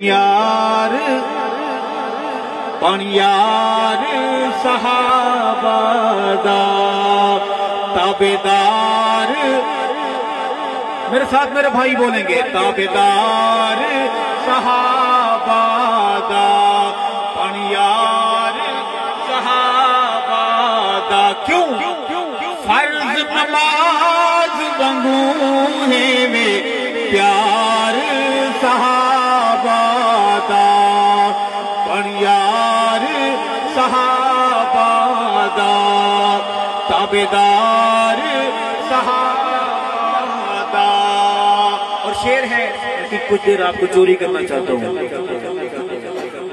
यार बन यार सहाबा दा ताबेदार। मेरे साथ मेरे भाई बोलेंगे, ताबेदार सहाबा दा बन यार सहाबा दा। क्यों? फर्ज नमाज वंगू है वे प्यार सहाबा दा बन यार सहाबा दा ताबेदार सहाबा दा। और शेर है कि कुछ देर आपको चोरी करना चाहता हूँ।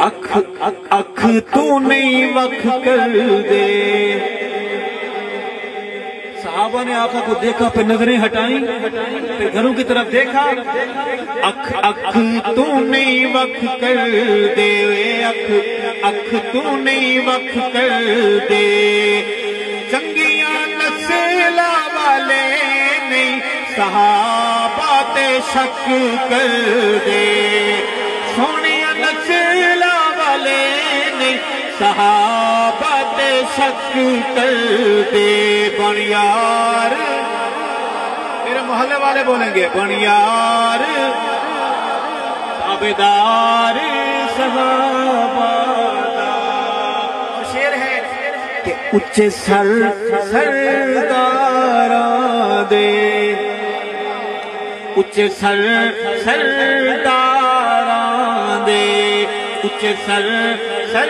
अख तू नहीं वख कर दे। सहाबा ने आका को देखा, फिर नजरें हटाई, फिर घरों की तरफ देखा। अख तू नहीं वख कर दे, अख तू नहीं वख कर दे। चंगिया नस्ला वाले नहीं सहाबा ते शक कर दे। सोनिया नस्ला वाले नहीं सहाबा ते शक कर दे। बन यार, मेरे मोहल्ले वाले बोलेंगे, बन यार ताबेदार सहाबा दा। शेर है कि उच्चे सरदारा दे, उच्चे सरदारा दे, उच्चे सरदारा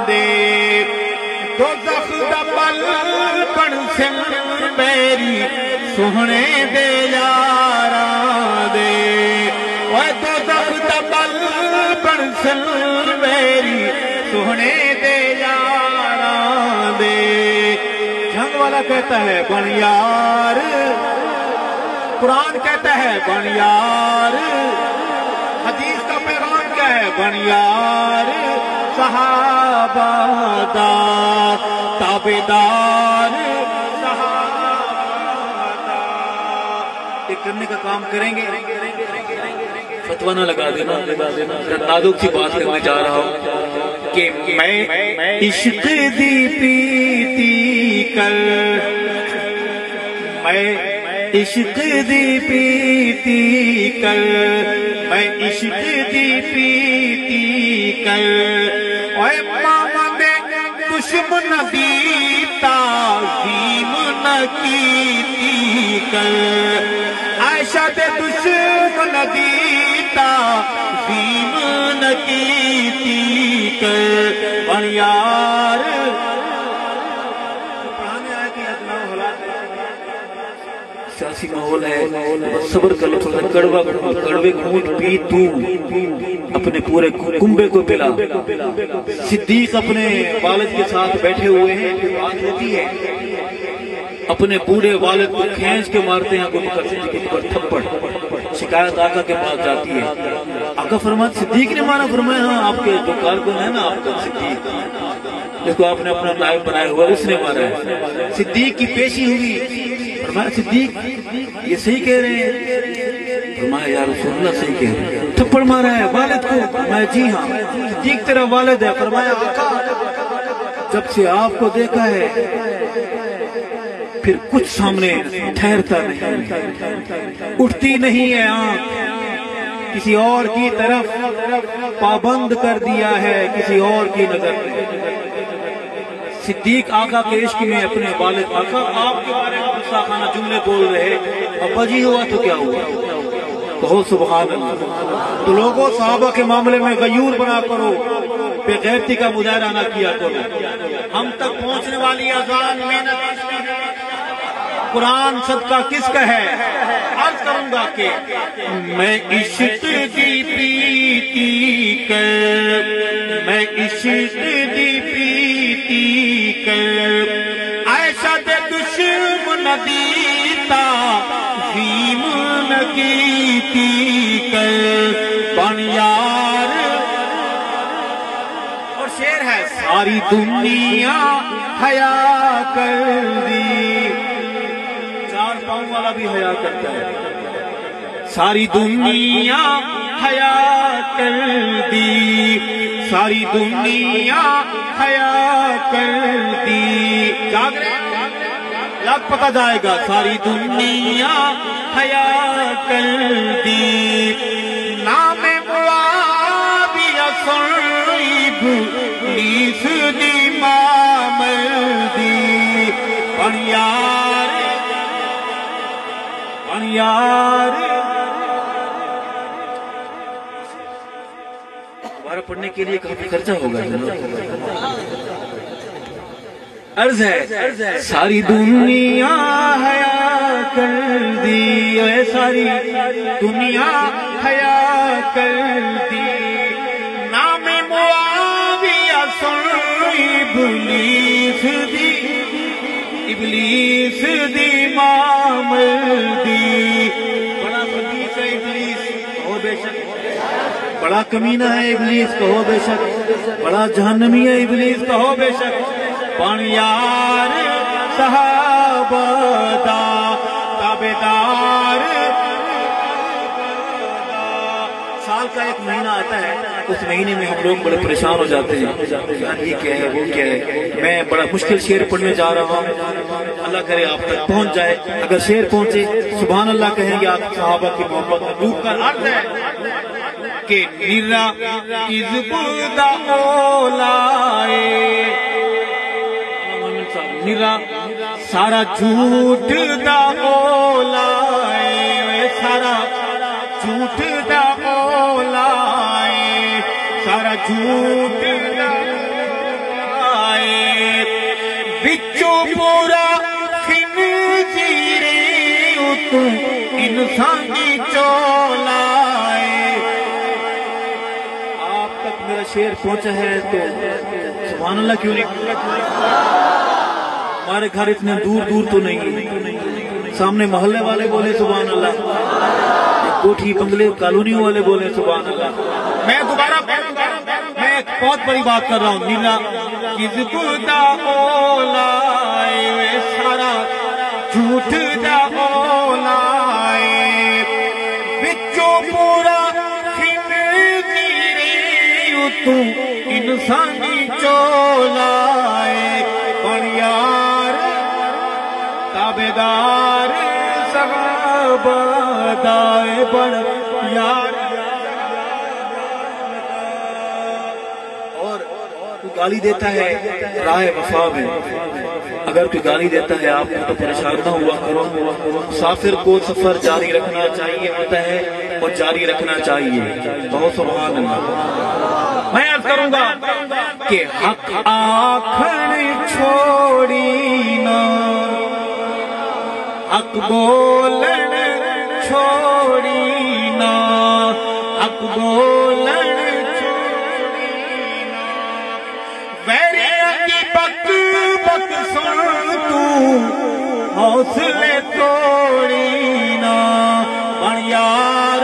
दे। दोज़ख दा पल बन सिल मेरी सोहने दे यारा दे। ओए दोज़ख दा पल बन सिल मेरी सोहने दे यारा दे। जंग वाला कहता है बन यार, कुरान कहता है बन यार, हदीस का पैगाम क्या है? बन यार सहाबा दा ताबेदार सहाबा दा। ये करने का काम करेंगे, फतवा ना लगा देना। नाजुक सी बात करने जा रहा हूँ कि मैं इश्क दी पीती कर, मैं इश्क दी पीती कर, मैं इश्क दी पीती कर। ओए मामा दे दुश्मन दी ताज़ीम न कीती कर, आयशा दे दुश्मन दी ताज़ीम न कीती कर। बन यार सियासी माहौल है, सब्र कर लो थोड़ा। कड़वे खून पी तू अपने पूरे कुंबे को पिला। सिद्दीक अपने वालिद के साथ बैठे हुए हैं, बात होती है, अपने बूढ़े वालिद को खींच के मारते हैं अबू बकर सिद्दीक के ऊपर थप्पड़। शिकायत आका के पास जाती है। आका फरमाते सिद्दीक ने मारा? फरमाया हाँ, आपके जो कारकुन है ना आपका सिद्दीक, जिसको आपने अपना नायब बनाया हुआ, उसने मारा है। सिद्दीक की पेशी हुई। फरमाया सिद्दीक ये सही कह रहे हैं? फरमाया यार रसूलुल्लाह सही कह रहे हैं। थप्पड़ मारा है वालिद को? मैं जी हाँ। सिद्दीक तेरा वालिद है? फरमाया आका जब से आपको देखा है फिर कुछ सामने ठहरता नहीं, उठती नहीं है आंख, किसी और की तरफ पाबंद कर दिया है, किसी और की नजर में। सिद्दीक आका के इश्क में अपने वालिद, आका आपके बारे में गुस्साखाना जुमले बोल रहे, अब्बा जी हुआ तो क्या हुआ? कहो सुभान अल्लाह। तो लोगों सहाबा के मामले में गयूर बना करो, बेगैरती का मुजाहरा ना किया करो। हम तक पहुंचने वाली अज़ान मेहनत कुरान सदका किसका है? अर्ज करूंगा कि मैं इश्क दी पीती कर, मैं इश्क दी पीती कर। आयशा दे दुश्मन दी ताज़ीम न कीती कर। बन यार, और शेर है सारी दुनिया हया कर दी। चार पाँव वाला भी हया करता है, ساری دنیا حیا کر دی، ساری دنیا حیا کر دی، جاگ رہے لگ پتہ جائے گا، ساری دنیا حیا کر دی، نام معاویہ صلیب ابلیس دی مامردی، بن یار بن یار دوبارہ پڑھنے کے لیے کافی خرچہ ہوگا، عرض ہے ساری دنیا حیا کر دی، اے ساری دنیا حیا کر دی، نام معاویہ صلیب ابلیس دی مامردی، بڑا خبیث ہے ابلیس کہو بے شک، بڑا کمینہ ہے ابلیس کہو بے شک، بڑا جہنمی ہے ابلیس کہو بے شک، بن یار صحابہ دا تابعدار، سال کا ایک مہینہ آتا ہے، اس مہینے میں ہم لوگ بڑے پریشان ہو جاتے ہیں، یہ کیا ہے وہ کیا ہے، میں بڑا مشکل شعر پڑھنے جا رہا ہوں، اللہ کرے آپ تک پہنچ جائے، اگر شعر پہنچے سبحان اللہ کہیں گے آپ صحابہ کی محبت میں ڈوب کر، عرض ہے کہ نرا کذب دا اولائے، نرا سارا جھوٹ دا اولائے، سارا جھوٹ دا اولائے، سارا جھوٹ دا اولائے، بچو پورا خنزیرے اتو انسانی چولائے، آپ تک میرا شعر پہنچا ہے تو سبحان اللہ کیوں نہیں، ہمارے گھر اتنے دور دور تو نہیں، سامنے محلے والے بولے سبحان اللہ، کوٹھی بنگلے کالونیوں والے بولے سبحان اللہ، میں دوبارہ میں ایک بہت بڑی بات کر رہا ہوں، نیلا کذب دا اولائے، سارا جھوٹ دا اولائے، بچو پورا خنزیرے اتو انسانی چولائے، بن یار تابعدار صحابہ دائے، بن یار، اور تو گالی دیتا ہے راہ وفا میں، اگر کوئی گالی دیتا ہے آپ کو تو پریشان نہ ہوا کرو، مسافر کو سفر جاری رکھنا چاہیے ہوتا ہے اور جاری رکھنا چاہیے، بہت سبحان اللہ۔ میں عرض کروں گا کہ حق آکھن چھوڑی نہ، حق بولن چھوڑی نہ، حق بولن چھوڑی نہ، ویریاں کی بک بک سن تو حوصلے توڑی نہ، بن یار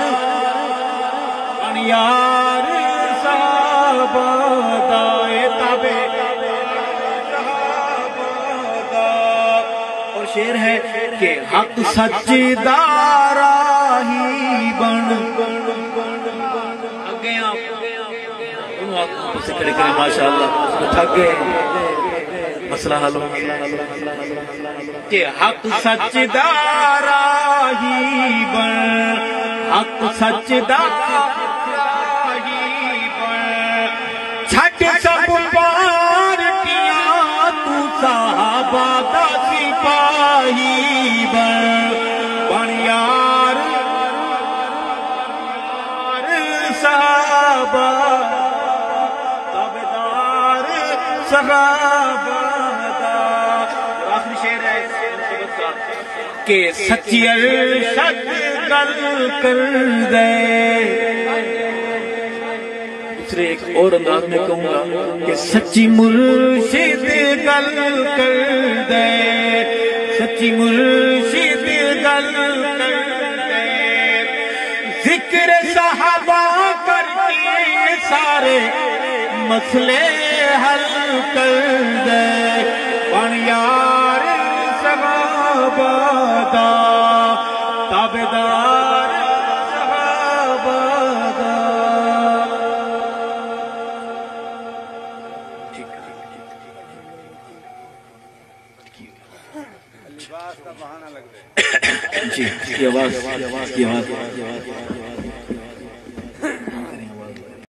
صحابہ دائے تابع، اور شعر ہے کہ حق سچ دارا ہی بن، اگے آپ سے کھڑے کریں ماشاءاللہ، تھک گئے مسئلہ حل ہو کہ حق سچ دارا ہی بن، حق سچ دارا ہی بن، چھٹ سب پارٹیاں تو صحابہ دا سپاہی بن، بن یار صحابہ تابعدار صحابہ دا، آخری شعر ہے کہ سچی ارشد گل کر دے، دوسرے ایک اور انداز میں کہوں گا کہ سچی مرشد گل کر دے، سچی مرشد گل کر دے، ذکر صحابہ کر کے سارے مسئلے حل کر دے، بن یار صحابہ دا تابعدار جی کی آواز